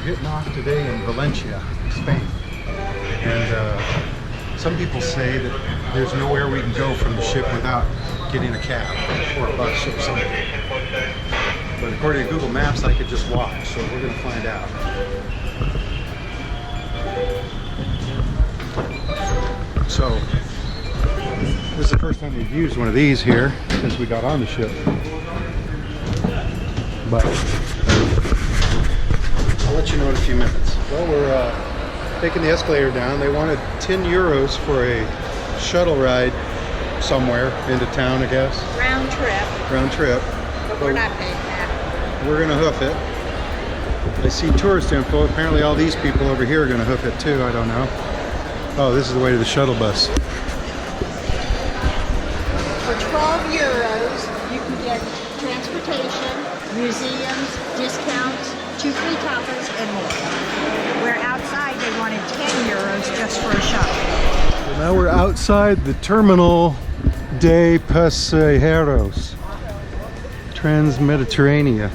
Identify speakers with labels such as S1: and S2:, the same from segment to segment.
S1: We're getting off today in Valencia, Spain. And some people say that there's nowhere we can go from the ship without getting a cab or a bus or something. But according to Google Maps, I could just walk, so we're going to find out. So, this is the first time we've used one of these here since we got on the ship. But I'll let you know in a few minutes. Well, we're taking the escalator down. They wanted 10 euros for a shuttle ride somewhere into town, I guess.
S2: Round trip.
S1: Round trip.
S2: But we're not paying that.
S1: We're going to hoof it. I see tourist info. Apparently all these people over here are going to hoof it too. I don't know. Oh, this is the way to the shuttle bus.
S2: For 12 euros, you can get transportation, museums, discounts, 2 free tapas, and more. Where outside they wanted 10 euros just for a shuttle.
S1: So now we're outside the Terminal de Pasajeros, Trans-Mediterranean.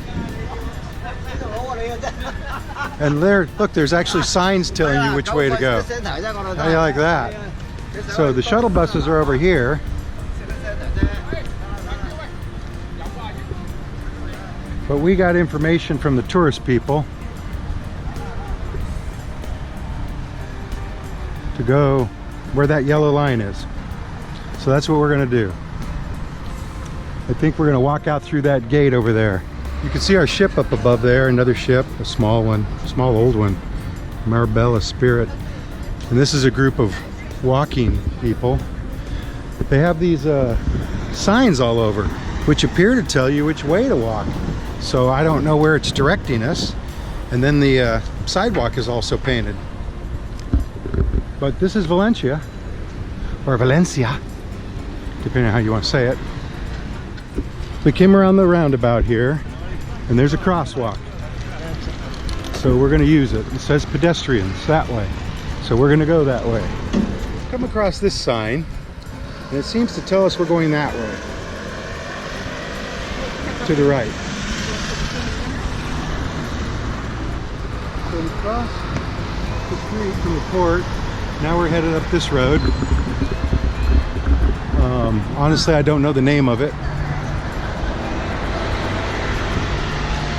S1: And there, look, there's actually signs telling you which way to go. How do you like that? So the shuttle buses are over here. But we got information from the tourist people to go where that yellow line is. So that's what we're going to do. I think we're going to walk out through that gate over there. You can see our ship up above there, another ship, a small one, a small old one, Marbella Spirit. And this is a group of walking people. They have these signs all over, which appear to tell you which way to walk. So I don't know where it's directing us. And then the sidewalk is also painted. But this is Valencia, or Valencia, depending on how you want to say it. We came around the roundabout here, and there's a crosswalk. So we're going to use it. It says pedestrians that way. So we're going to go that way. Come across this sign, and it seems to tell us we're going that way. To the right. So we crossed the street from the port. Now we're headed up this road. Honestly, I don't know the name of it.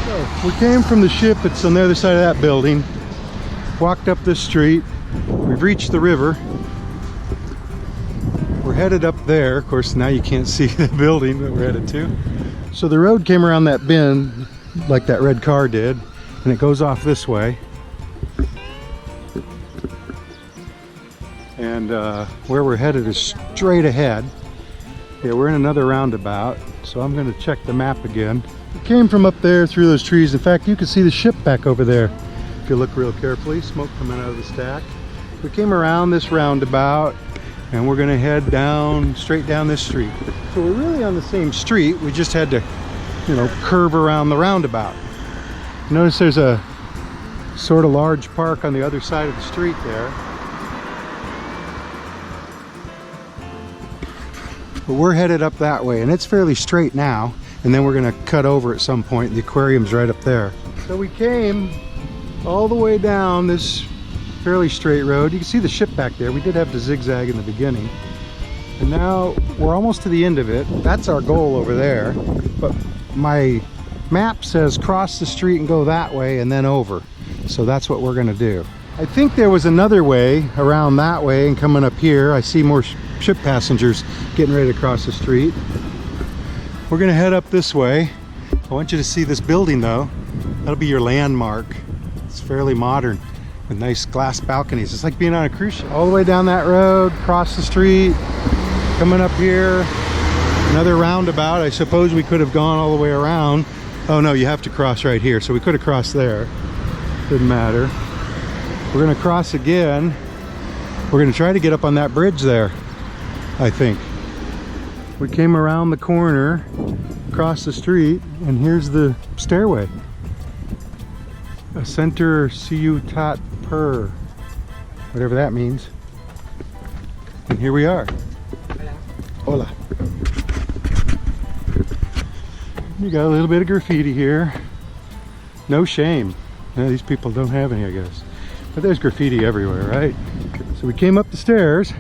S1: So we came from the ship. It's on the other side of that building. Walked up this street. We've reached the river. We're headed up there. Of course, now you can't see the building that we're headed to. So the road came around that bend like that red car did, and it goes off this way. And where we're headed is straight ahead. Yeah, we're in another roundabout, so I'm going to check the map again. We came from up there through those trees. In fact, you can see the ship back over there if you look real carefully. Smoke coming out of the stack. We came around this roundabout, and we're going to head down, straight down this street. So we're really on the same street. We just had to, curve around the roundabout. Notice there's a sort of large park on the other side of the street there. But we're headed up that way, and it's fairly straight now, and then we're going to cut over at some point. The aquarium's right up there. So we came all the way down this fairly straight road. You can see the ship back there. We did have to zigzag in the beginning. And now we're almost to the end of it. That's our goal over there. But my map says cross the street and go that way and then over. So that's what we're going to do. I think there was another way around that way and coming up here. I see more ship passengers getting ready to cross the street. We're going to head up this way. I want you to see this building though. That'll be your landmark. It's fairly modern with nice glass balconies. It's like being on a cruise ship. All the way down that road, cross the street, coming up here, another roundabout. I suppose we could have gone all the way around. Oh no, you have to cross right here. So we could have crossed there. Didn't matter. We're going to cross again. We're going to try to get up on that bridge there, I think. We came around the corner, across the street, and here's the stairway. A center Ciudad per, whatever that means. And here we are. Hola. You got a little bit of graffiti here. No shame. Yeah, these people don't have any, I guess. But there's graffiti everywhere, right? So we came up the stairs,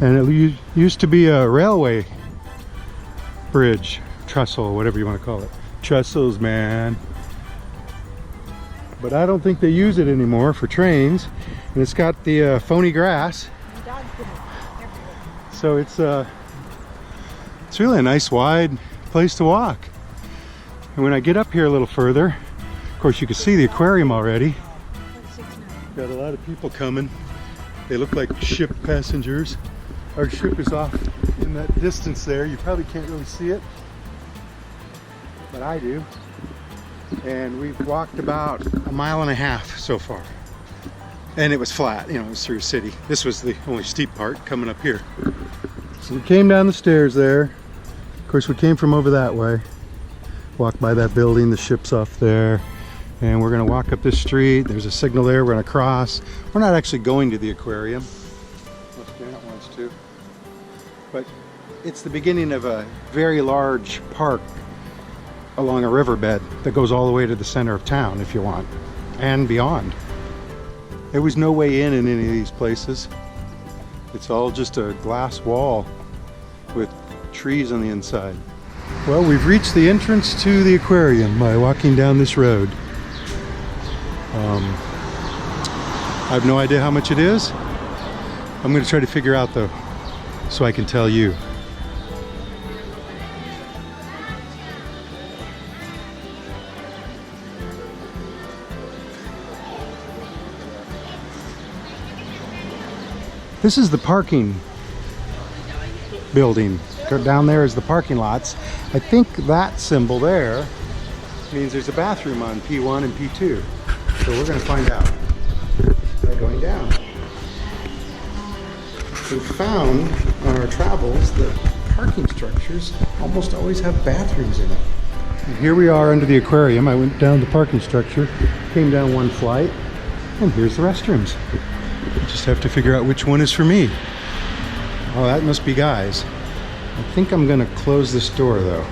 S1: and it used to be a railway bridge, trestle, whatever you want to call it. Trestles, man. But I don't think they use it anymore for trains. And it's got the phony grass. So it's really a nice wide place to walk. And when I get up here a little further, of course you can see the aquarium already. Got a lot of people coming. They look like ship passengers. Our ship is off in that distance there. You probably can't really see it, but I do. And we've walked about 1.5 miles so far. And it was flat, you know, it was through a city. This was the only steep part coming up here. So we came down the stairs there. Of course, we came from over that way. Walked by that building, the ship's off there. And we're gonna walk up this street. There's a signal there, we're gonna cross. We're not actually going to the aquarium, unless Janet wants to. But it's the beginning of a very large park along a riverbed that goes all the way to the center of town if you want, and beyond. There was no way in any of these places. It's all just a glass wall with trees on the inside. Well, we've reached the entrance to the aquarium by walking down this road. I have no idea how much it is. I'm going to try to figure out though, so I can tell you. This is the parking building. Down there is the parking lots. I think that symbol there means there's a bathroom on P1 and P2. So we're going to find out by going down. We found on our travels that parking structures almost always have bathrooms in it. And here we are under the aquarium. I went down the parking structure, came down one flight, and here's the restrooms. I just have to figure out which one is for me. Oh, that must be guys. I think I'm gonna close this door though.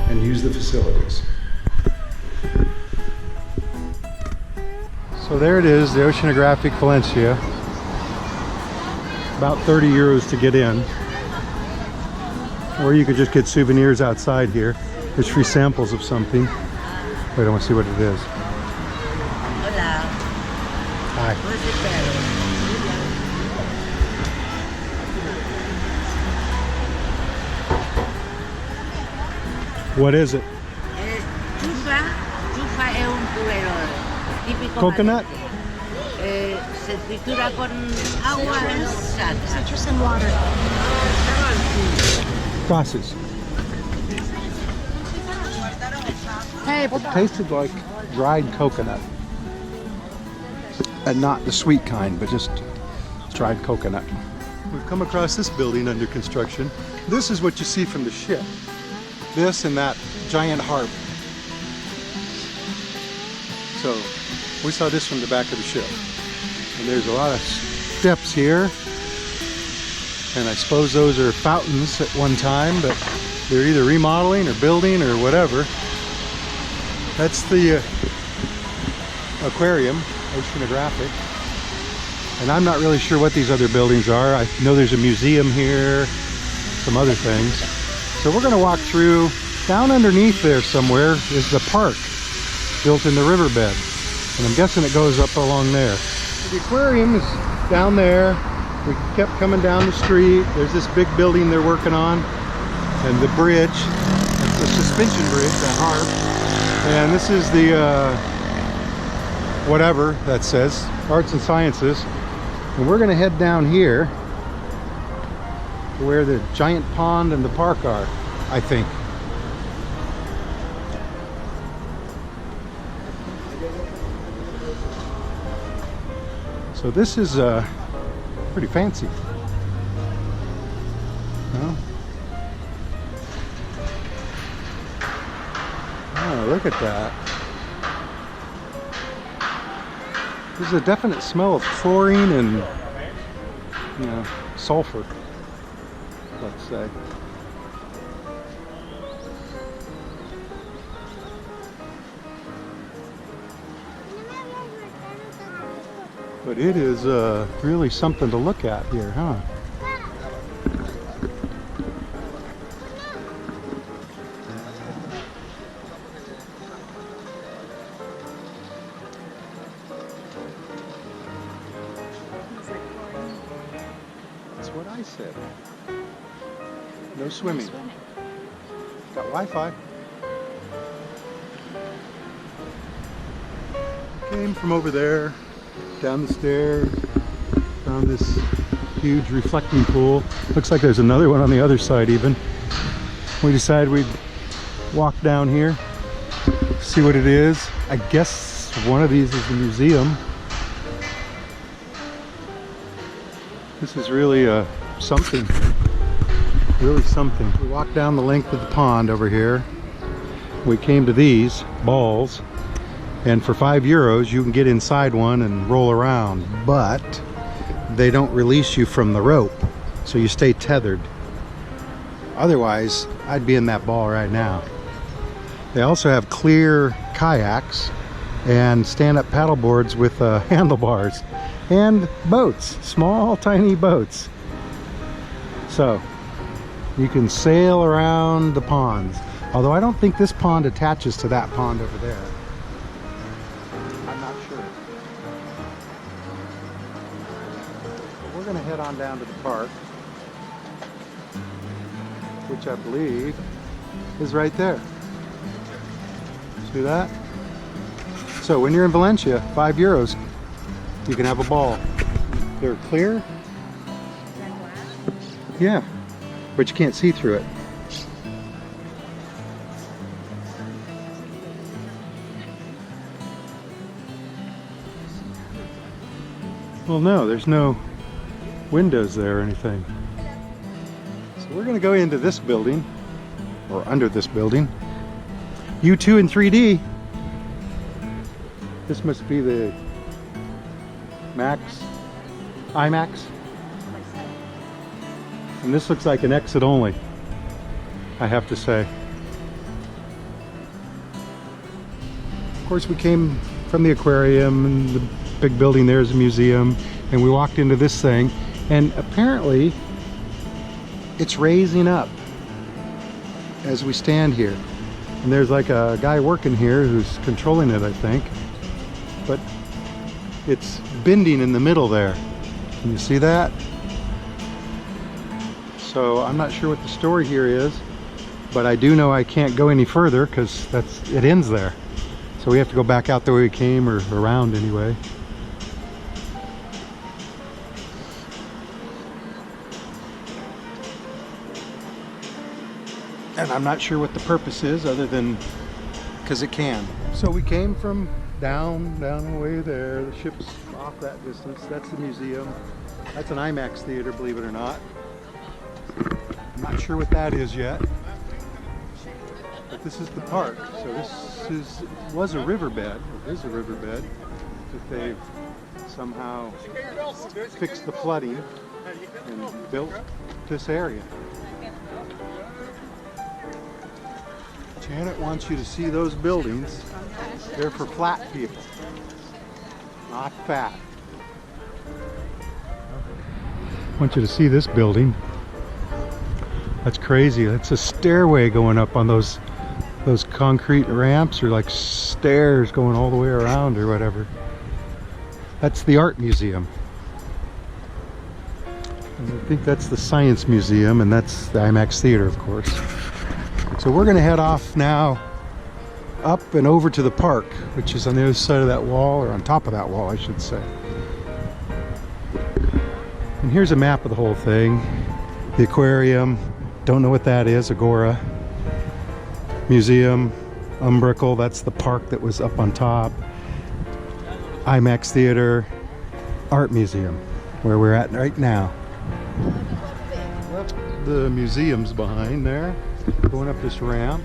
S1: And use the facilities. So there it is, the Oceanographic Valencia. About 30 euros to get in. Or you could just get souvenirs outside here. There's free samples of something. Wait, I want to see what it is.
S3: Hola.
S1: Hi. What is it?
S3: Chufa. Chufa es un tubero típico.
S1: Coconut?
S3: Se tritura con agua y sal.
S2: Citrus and water.
S1: Gracias.
S2: Hey,
S1: It tasted like dried coconut. And not the sweet kind, but just dried coconut. We've come across this building under construction. This is what you see from the ship. This and that giant harp. So we saw this from the back of the ship. And there's a lot of steps here. And I suppose those are fountains at one time, but they're either remodeling or building or whatever. That's the aquarium, Oceanographic. And I'm not really sure what these other buildings are. I know there's a museum here, some other things. So we're gonna walk through. Down underneath there somewhere is the park built in the riverbed. And I'm guessing it goes up along there. The aquarium is down there. We kept coming down the street. There's this big building they're working on. And the bridge, it's the suspension bridge, that harp. And this is the, whatever that says, Arts and Sciences. And we're gonna head down here to where the giant pond and the park are, I think. So this is pretty fancy. No? Oh, look at that. There's a definite smell of chlorine and, you know, sulfur, let's say. But it is really something to look at here, huh? That's what I said. No swimming. Got Wi-Fi. Came from over there, down the stairs, found this huge reflecting pool. Looks like there's another one on the other side even. We decided we'd walk down here, see what it is. I guess one of these is the museum. This is really something. Really something. We walked down the length of the pond over here. We came to these balls, and for €5 you can get inside one and roll around, but they don't release you from the rope, so you stay tethered. Otherwise, I'd be in that ball right now. They also have clear kayaks and stand-up paddle boards with handlebars, and boats, small tiny boats. So you can sail around the ponds, although I don't think this pond attaches to that pond over there. I'm not sure. But we're going to head on down to the park, which I believe is right there. See that? So when you're in Valencia, €5, you can have a ball. They're clear. Yeah, but you can't see through it. Well, no, there's no windows there or anything. So we're going to go into this building, or under this building. U2 in 3D. This must be the IMAX. And this looks like an exit only, I have to say. Of course, we came from the aquarium, and the big building there is a museum, and we walked into this thing, and apparently it's raising up as we stand here. And there's like a guy working here who's controlling it, I think. But it's bending in the middle there. Can you see that? So I'm not sure what the story here is, but I do know I can't go any further because it ends there. So we have to go back out the way we came, or around anyway. And I'm not sure what the purpose is, other than because it can. So we came from down away there. The ship's off that distance. That's the museum. That's an IMAX theater, believe it or not. I'm not sure what that is yet. But this is the park. So this was a riverbed. It is a riverbed that they've somehow fixed the flooding and built this area. Janet wants you to see those buildings. They're for flat people, not fat. I want you to see this building. That's crazy. That's a stairway going up on those concrete ramps, or like stairs going all the way around or whatever. That's the art museum. And I think that's the science museum, and that's the IMAX theater, of course. So we're going to head off now up and over to the park, which is on the other side of that wall, or on top of that wall, I should say. And here's a map of the whole thing. The aquarium, don't know what that is, Agora. Museum, Umbrical, that's the park that was up on top. IMAX theater, art museum, where we're at right now. The museum's behind there, going up this ramp,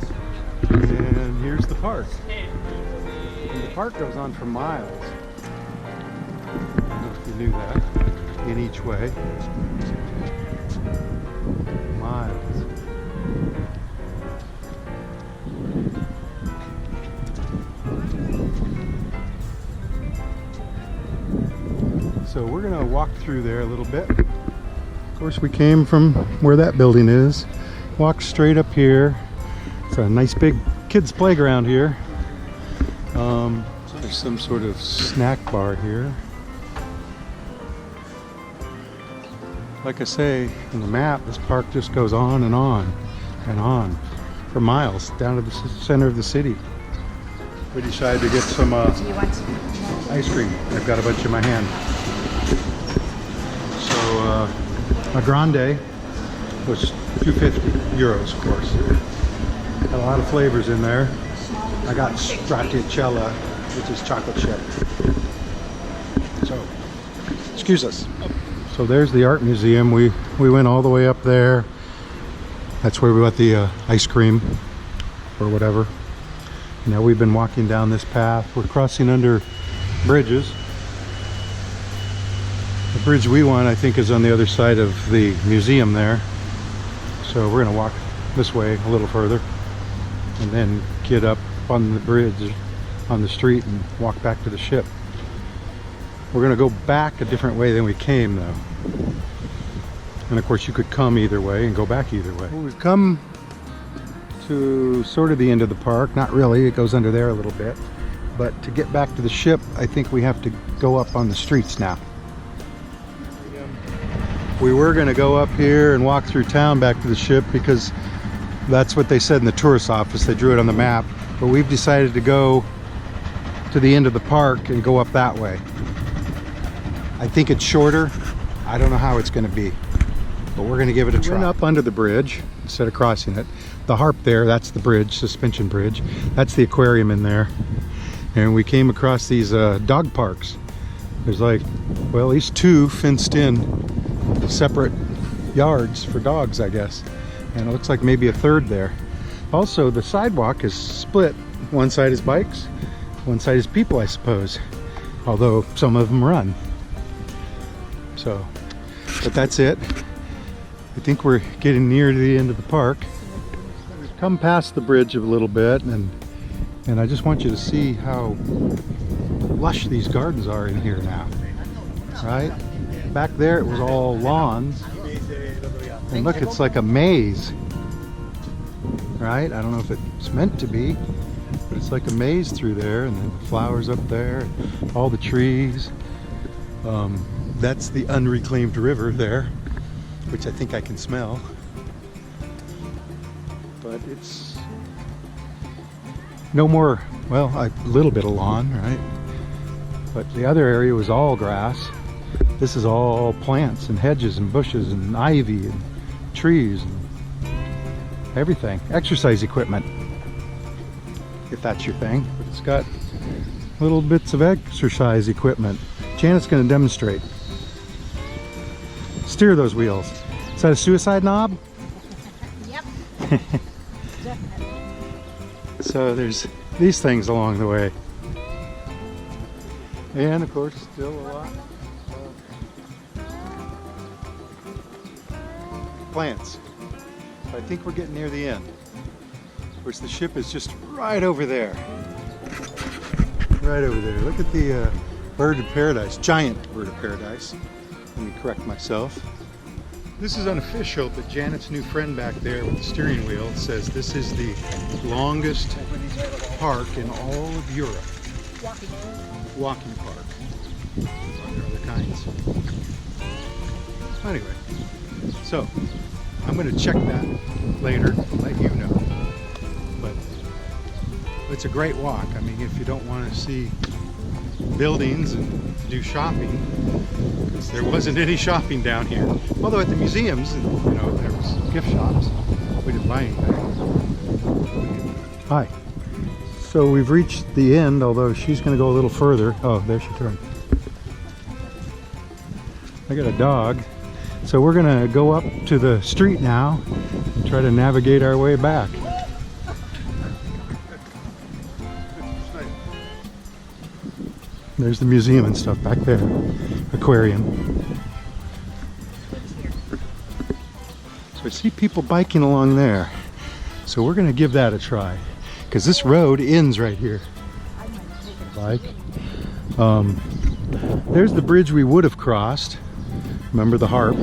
S1: and here's the park. And the park goes on for miles. I don't know if you knew that, in each way. Miles. So we're gonna walk through there a little bit. Of course, we came from where that building is. Walk straight up here. It's a nice big kids playground here. There's some sort of snack bar here. Like I say, in the map, this park just goes on and on and on for miles down to the center of the city. We decided to get some
S2: Do you want some?
S1: ice cream. I've got a bunch in my hand. So a grande was 250 euros, of course. Got a lot of flavors in there. I got stracciatella, which is chocolate chip. So, excuse us. So there's the art museum. We went all the way up there. That's where we got the ice cream or whatever. Now we've been walking down this path. We're crossing under bridges. The bridge we want, I think, is on the other side of the museum there. So we're gonna walk this way a little further and then get up on the bridge on the street and walk back to the ship. We're gonna go back a different way than we came though. And of course you could come either way and go back either way. Well, we've come to sort of the end of the park. Not really, it goes under there a little bit. But to get back to the ship, I think we have to go up on the streets now. We were gonna go up here and walk through town back to the ship because that's what they said in the tourist office. They drew it on the map. But we've decided to go to the end of the park and go up that way. I think it's shorter. I don't know how it's gonna be, but we're gonna give it a try. We went up under the bridge instead of crossing it. The harp there, that's the bridge, suspension bridge. That's the aquarium in there. And we came across these dog parks. There's like, well, at least 2 fenced in separate yards for dogs, I guess. And it looks like maybe a 3rd there. Also, the sidewalk is split. One side is bikes, one side is people, I suppose. Although some of them run. So, but that's it. I think we're getting near to the end of the park. We've come past the bridge a little bit, and I just want you to see how lush these gardens are in here now. Right? Back there it was all lawns. And look, it's like a maze. Right? I don't know if it's meant to be, but it's like a maze through there, and then the flowers up there, all the trees. That's the unreclaimed river there, which I think I can smell. But it's no more, well, a little bit of lawn, right? But the other area was all grass. This is all plants and hedges and bushes and ivy and trees and everything. Exercise equipment, if that's your thing. But it's got little bits of exercise equipment. Janet's going to demonstrate. Steer those wheels. Is that a suicide knob?
S2: Yep.
S1: So there's these things along the way. And of course, still a lot of plants. So I think we're getting near the end. Of course, the ship is just right over there. Right over there. Look at the bird of paradise, giant bird of paradise. Let me correct myself. This is unofficial, but Janet's new friend back there with the steering wheel says this is the longest park in all of Europe. Walking park. There are other kinds. Anyway, so I'm going to check that later, let you know. But it's a great walk. I mean, if you don't want to see buildings and do shopping, because there wasn't any shopping down here. Although at the museums, you know, there was gift shops. We didn't buy anything. Hi. So we've reached the end, although she's going to go a little further. Oh, there she turned. I got a dog. So we're going to go up to the street now and try to navigate our way back. There's the museum and stuff back there. Aquarium. So I see people biking along there. So we're going to give that a try. Because this road ends right here. Bike. there's the bridge we would have crossed. Remember the harp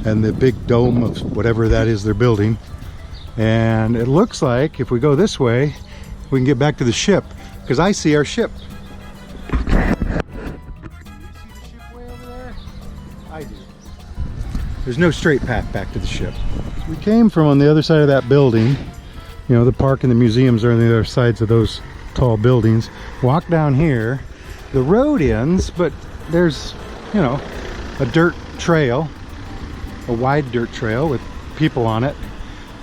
S1: and the big dome of whatever that is they're building. And it looks like if we go this way, we can get back to the ship, because I see our ship. You see the ship way over there? I do. There's no straight path back to the ship. So we came from on the other side of that building. You know, the park and the museums are on the other sides of those tall buildings. Walk down here. The road ends, but there's, you know, a dirt trail, a wide dirt trail with people on it.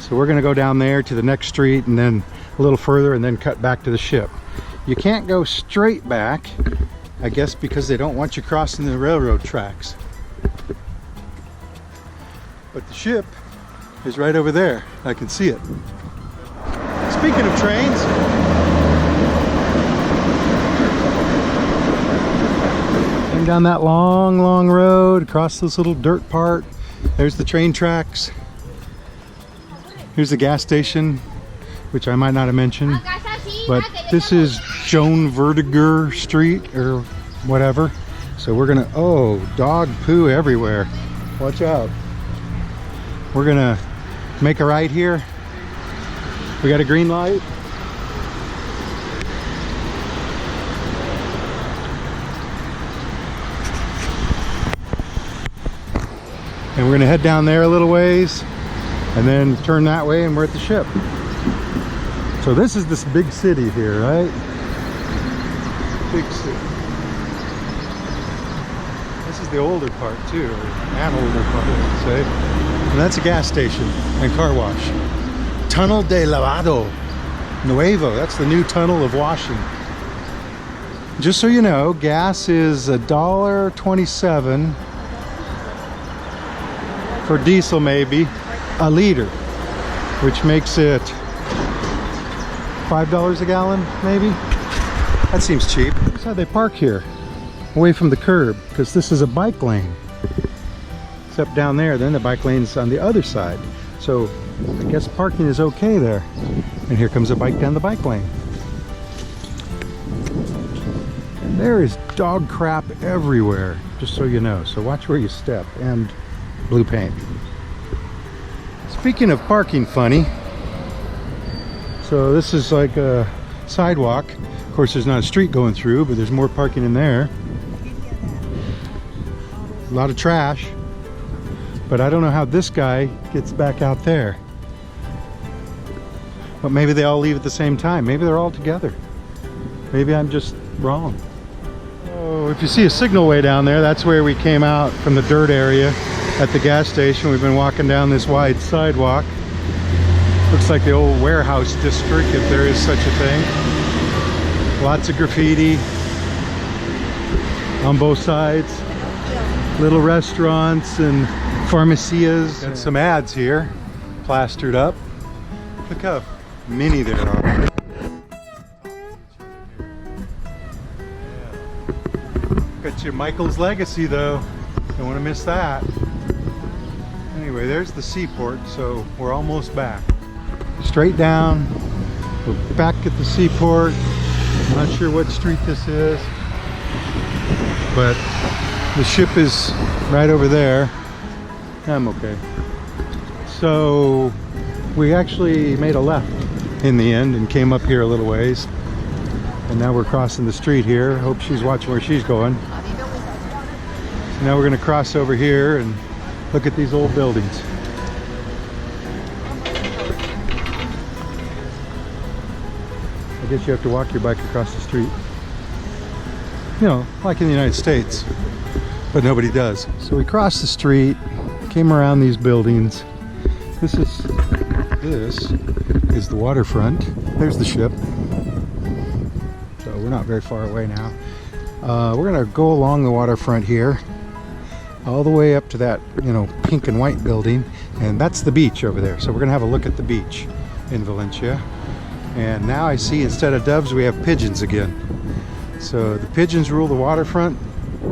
S1: So we're going to go down there to the next street and then a little further and then cut back to the ship. You can't go straight back, I guess, because they don't want you crossing the railroad tracks. But the ship is right over there. I can see it. Speaking of trains, came down that long road, across this little dirt part. There's the train tracks. Here's the gas station, which I might not have mentioned, but this is Joan Verdiger Street or whatever. So we're gonna, oh, dog poo everywhere. Watch out. We're gonna make a right here. We got a green light. And we're gonna head down there a little ways and then turn that way and we're at the ship. So this is this big city here, right? Big city. This is the older part too, or an older part, I would say. And that's a gas station and car wash. Tunnel de Lavado Nuevo. That's the new tunnel of washing. Just so you know, gas is $1.27 for diesel, maybe a liter, which makes it $5 a gallon, maybe. That seems cheap. That's how they park here, away from the curb, because this is a bike lane. Except down there, then the bike lane's on the other side. So I guess parking is okay there. And here comes a bike down the bike lane. And there is dog crap everywhere, just so you know. So watch where you step, and blue paint. Speaking of parking funny, so this is like a sidewalk. Of course, there's not a street going through, but there's more parking in there. A lot of trash. But I don't know how this guy gets back out there. But maybe they all leave at the same time. Maybe they're all together. Maybe I'm just wrong. Oh, if you see a signal way down there, that's where we came out from the dirt area at the gas station. We've been walking down this wide sidewalk. Looks like the old warehouse district, if there is such a thing. Lots of graffiti on both sides. Little restaurants and pharmacias. Got some ads here plastered up. Look how many there are. Got your Michael's Legacy though. Don't want to miss that. Anyway, there's the seaport, so we're almost back. Straight down. We're back at the seaport. I'm not sure what street this is, but the ship is right over there. I'm okay. So we actually made a left in the end and came up here a little ways. And now we're crossing the street here. Hope she's watching where she's going. So now we're going to cross over here and look at these old buildings. I guess you have to walk your bike across the street. You know, like in the United States. But nobody does. So we crossed the street, came around these buildings. This is the waterfront. There's the ship. So we're not very far away now. We're gonna go along the waterfront here, all the way up to that, you know, pink and white building, and that's the beach over there. So we're gonna have a look at the beach in Valencia. And now I see instead of doves we have pigeons again. So the pigeons rule the waterfront,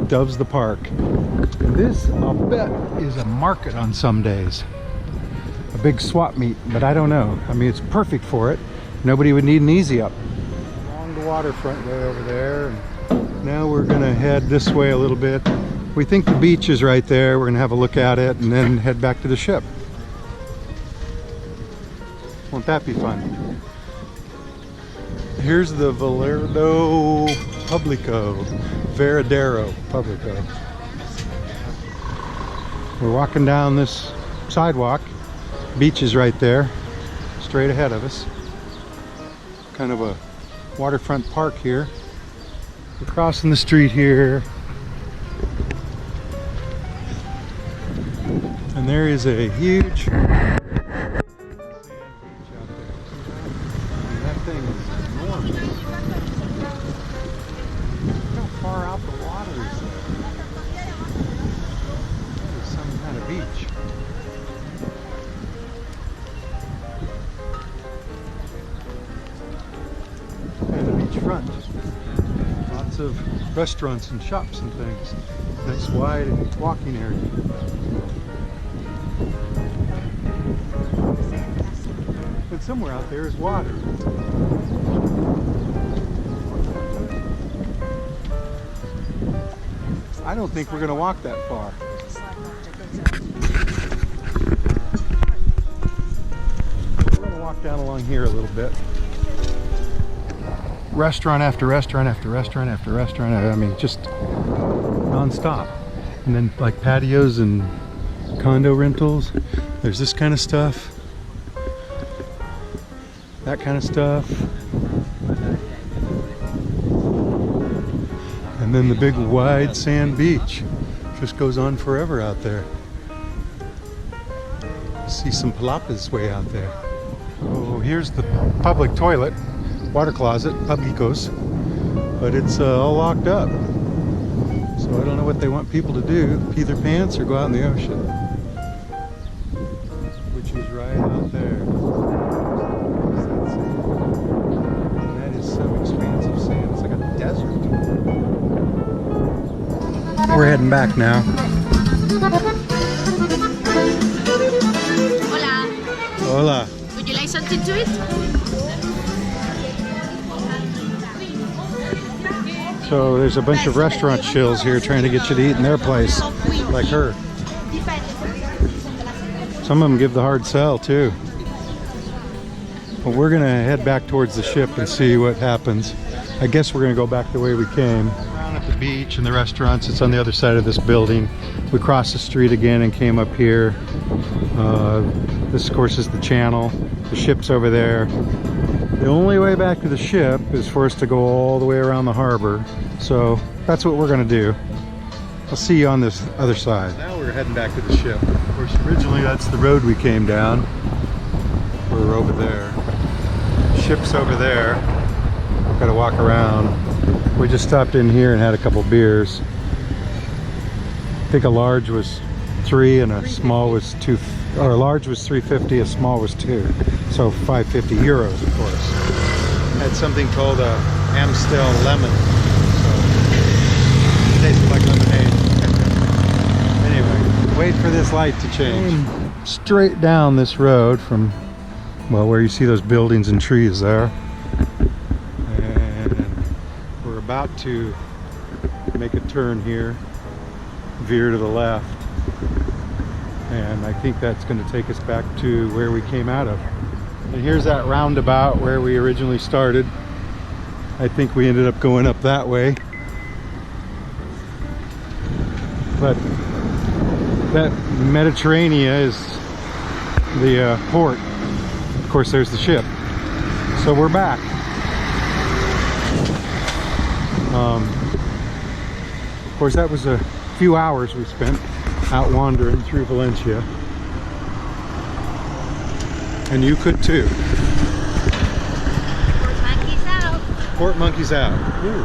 S1: doves the park. And this, I'll bet, is a market on some days. A big swap meet, but I don't know. I mean, it's perfect for it. Nobody would need an easy up. Along the waterfront way over there. And Now we're gonna head this way a little bit. We think the beach is right there. We're gonna have a look at it and then head back to the ship. Won't that be fun? Here's the Veradero Publico. We're walking down this sidewalk. Beach is right there, straight ahead of us. Kind of a waterfront park here. We're crossing the street here. And there is a huge sand beach out there. And that thing is enormous. Look how far out the water is there. That is some kind of beach. And the beachfront. Lots of restaurants and shops and things. Nice wide walking area. And somewhere out there is water. I don't think we're going to walk that far. We're going to walk down along here a little bit. Restaurant after restaurant after restaurant after restaurant. I mean, just non-stop. And then like patios and condo rentals. There's this kind of stuff. That kind of stuff. And then the big wide sand beach. Just goes on forever out there. See some palapas way out there. Oh, here's the public toilet. Water closet, publicos, but it's all locked up. So I don't know what they want people to do, pee their pants or go out in the ocean. Which is right out there. And that is some expansive sand. It's like a desert. We're heading back now.
S4: Hola.
S1: Hola.
S4: Would you like something to eat?
S1: So there's a bunch of restaurant shills here trying to get you to eat in their place, like her. Some of them give the hard sell too. But we're gonna head back towards the ship and see what happens. I guess we're gonna go back the way we came. Down at the beach and the restaurants, it's on the other side of this building. We crossed the street again and came up here. This of course is the channel. The ship's over there. The only way back to the ship is for us to go all the way around the harbor. So that's what we're gonna do. I'll see you on this other side. Now we're heading back to the ship. Of course, originally that's the road we came down. We're over there. Ship's over there. Gotta walk around. We just stopped in here and had a couple beers. I think a large was $3 and a small was $2, or a large was $3.50, a small was $2. So 550 euros, of course. Had something called a Amstel lemon. So, tastes like lemonade. Anyway, wait for this light to change. Straight down this road from, well, where you see those buildings and trees there. And we're about to make a turn here, veer to the left. And I think that's going to take us back to where we came out of. And here's that roundabout where we originally started. I think we ended up going up that way. But that Mediterranean is the port. Of course, there's the ship. So we're back. Of course, that was a few hours we spent out wandering through Valencia. And you could too.
S4: Port monkeys out.
S1: Port monkeys out. Ooh.